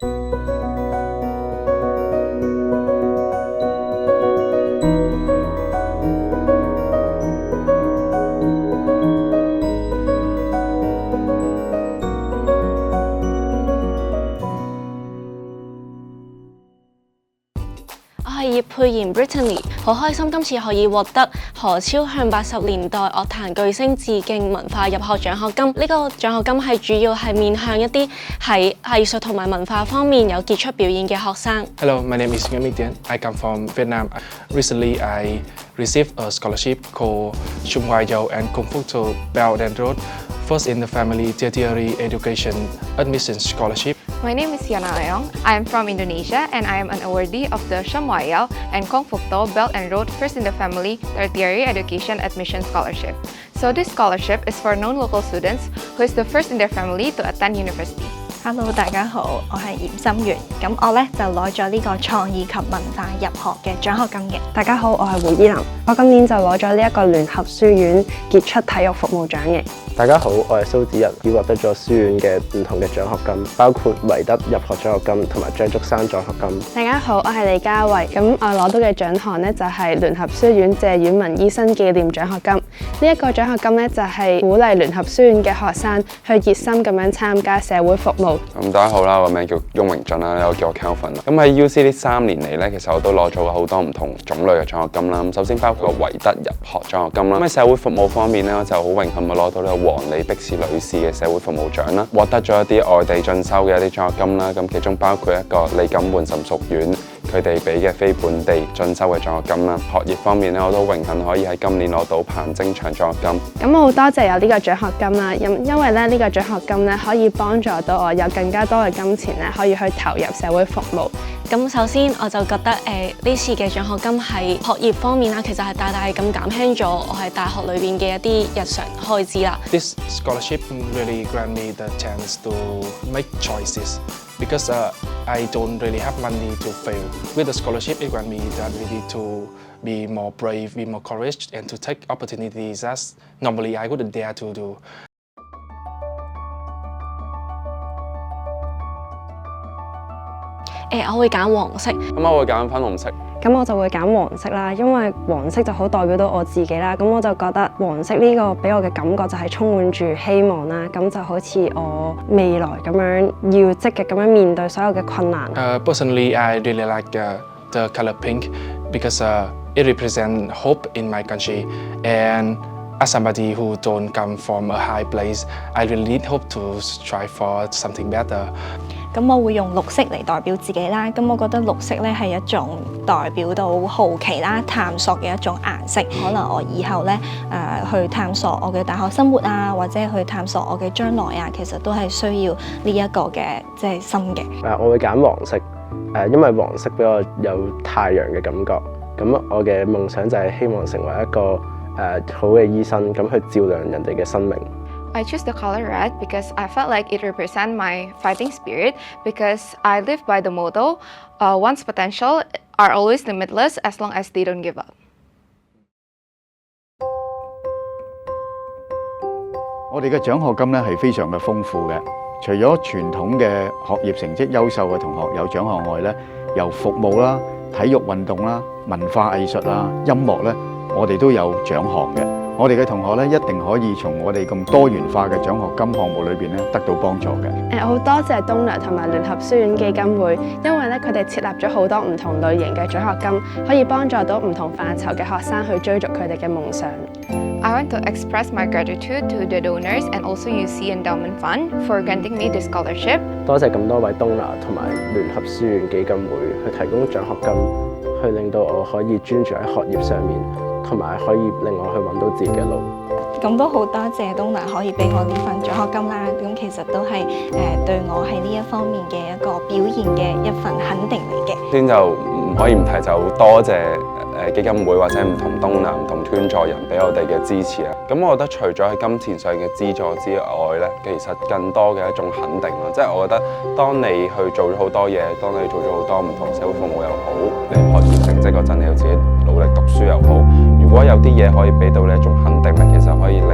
我係葉佩妍 Brittany， 好開心今次可以獲得何超向80年代樂壇巨星致敬文化入學獎學金。呢個獎學金係主要係面向一啲喺藝術同埋文化方面有傑出表現嘅學生。Hello, my name is Nguyễn Minh Tiến. I come from Vietnam. Recently, I received a scholarship called Trung Hoa Dầu and Kung Fu to Belt and Road. First in the family tertiary education admission scholarship. My name is Yana Ayong. I am from Indonesia and I am an awardee of the Sham Wayao and Kong Phuc To Belt and Road First in the Family Tertiary Education Admission Scholarship. So this scholarship is for non-local students who is the first in their family to attend university. Hello， 大家好，我係嚴心月，咁我咧就攞咗呢個創意及文化入學嘅獎學金嘅。大家好，我係胡依林，我今年就攞咗呢一個聯合書院傑出體育服務獎嘅。大家好，我係蘇子仁，已獲得咗書院嘅唔同嘅獎學金，包括維德入學獎學金同埋張竹山獎學金。大家好，我係李嘉慧，咁我攞到嘅獎項呢，就係聯合書院謝婉文醫生紀念獎學金。呢一個獎學金呢，就係鼓勵聯合書院嘅學生去熱心咁樣參加社會服務。大家好啦，我名叫翁榮俊啦，有個叫我 Kelvin 啦。咁喺 UC 呢3年嚟咧，其實我都攞咗好多唔同種類嘅獎學金啦。咁首先包括維德入學獎學金啦。咁喺社會服務方面咧，我就好榮幸攞到呢個黃李碧士女士嘅社會服務獎啦，獲得咗一啲外地進修嘅一啲獎學金啦。咁其中包括一個李錦換岑淑苑佢哋俾嘅非本地進修嘅獎學金啦。學業方面咧，我都榮幸可以喺今年攞到彭精祥獎學金。咁我好多謝有呢個獎學金啦，因為咧呢個獎學金咧可以幫助到我有更加多嘅金錢咧，可以去投入社會服務。咁首先我就覺得呢次嘅獎學金喺學業方面啦，其實係大大咁減輕咗我喺大學裏邊嘅一啲日常開支啦。This scholarship really grant me the chance to make choices because I don't really have money to fail. With the scholarship, it grant me the ability to be more brave, be more courage, and to take opportunities that normally I wouldn't dare to do. 我會揀黃色。咁我會揀粉紅色。咁我就會揀黃色啦，因為黃色就好代表到我自己啦。咁我就覺得黃色呢個俾我嘅感覺就係充滿住希望啦。咁就好似我未來咁樣要積極咁樣面對所有嘅困難。Personally, I really like the color pink because it represents hope in my country. And as somebody who don't come from a high place, I really need hope to strive for something better. 咁我會用綠色嚟代表自己啦。咁我覺得綠色咧係一種代表到好奇啦、探索嘅一種顏色。可能我以後咧去探索我嘅大學生活啊，或者去探索我嘅將來啊，其實都係需要呢一個嘅即係心嘅。我會揀黃色，因為黃色俾我有太陽嘅感覺。咁我嘅夢想就係希望成為一個好嘅醫生，咁去照亮人哋嘅生命。I choose the color red because I felt like it represents my fighting spirit because I live by the motto, one's potential are always limitless as long as they don't give up. 我哋嘅獎學金咧係非常嘅豐富嘅，除咗傳統嘅學業成績優秀嘅同學有獎項外咧，由服務啦、體育運動啦、文化藝術啊、音樂咧，我哋都有獎項嘅。我哋嘅同學咧一定可以從我哋咁多元化嘅獎學金項目裏邊咧得到幫助嘅。好多謝東梁同埋聯合書院基金會，因為咧佢哋設立咗好多唔同類型嘅獎學金，可以幫助到唔同範疇嘅學生去追逐佢哋嘅夢想。I want to express my gratitude to the donors and also UC Endowment Fund for granting me the scholarship. 多謝咁多位東拿同埋聯合書院基金會去提供獎學金，去令到我可以專注喺學業上面。同埋可以令我去揾到自己嘅路。咁都好多謝東拿可以俾我呢份獎學金啦。咁其實都係對我喺呢一方面嘅一個表現嘅一份肯定嚟嘅。先就唔可以唔提，就多謝基金會或者唔同東南唔同捐助人俾我哋嘅支持啊！咁我覺得除咗喺金錢上嘅資助之外咧，其實更多嘅一種肯定咯，即係我覺得當你去做咗好多嘢，當你做咗好多唔同社會服務又好，你學業成績嗰陣你要自己努力讀書又好，如果有啲嘢可以俾到你一種肯定咧，其實可以令